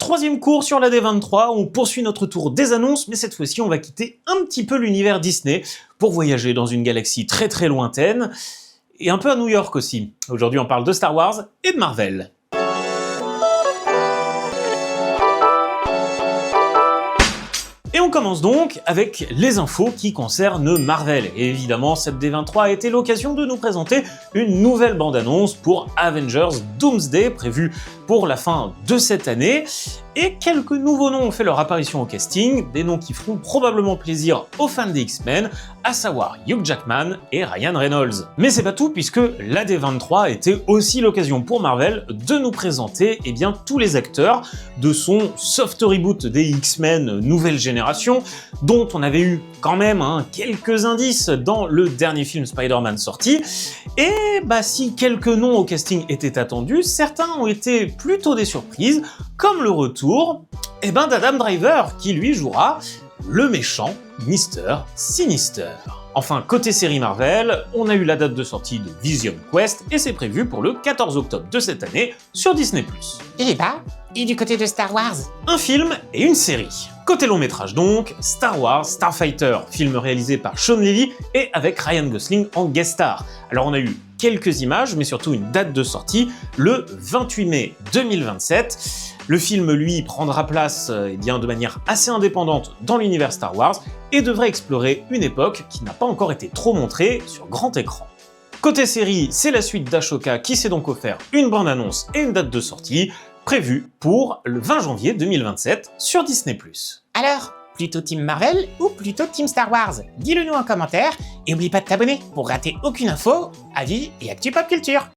troisième cours sur la D23, on poursuit notre tour des annonces, mais cette fois-ci on va quitter un petit peu l'univers Disney pour voyager dans une galaxie très très lointaine, et un peu à New York aussi. Aujourd'hui on parle de Star Wars et de Marvel. Et on commence donc avec les infos qui concernent Marvel. Et évidemment, cette D23 a été l'occasion de nous présenter une nouvelle bande-annonce pour Avengers Doomsday, prévue pour la fin de cette année. Et quelques nouveaux noms ont fait leur apparition au casting, des noms qui feront probablement plaisir aux fans des X-Men, à savoir Hugh Jackman et Ryan Reynolds. Mais c'est pas tout, puisque la D23 était aussi l'occasion pour Marvel de nous présenter tous les acteurs de son soft reboot des X-Men nouvelle génération, dont on avait eu quand même quelques indices dans le dernier film Spider-Man sorti. Et si quelques noms au casting étaient attendus, certains ont été plutôt des surprises, comme le retour d'Adam Driver, qui lui jouera le méchant Mr. Sinister. Enfin, côté série Marvel, on a eu la date de sortie de Vision Quest et c'est prévu pour le 14 octobre de cette année sur Disney+. Et du côté de Star Wars? Un film et une série. Côté long métrage donc, Star Wars Starfighter, film réalisé par Shawn Levy et avec Ryan Gosling en guest star. Alors on a eu quelques images, mais surtout une date de sortie, le 28 mai 2027. Le film, lui, prendra place de manière assez indépendante dans l'univers Star Wars et devrait explorer une époque qui n'a pas encore été trop montrée sur grand écran. Côté série, c'est la suite d'Ashoka qui s'est donc offert une bande-annonce et une date de sortie, prévue pour le 20 janvier 2027 sur Disney+. Alors, plutôt Team Marvel ou plutôt Team Star Wars? Dis-le nous en commentaire et oublie pas de t'abonner pour rater aucune info, avis et actu pop culture.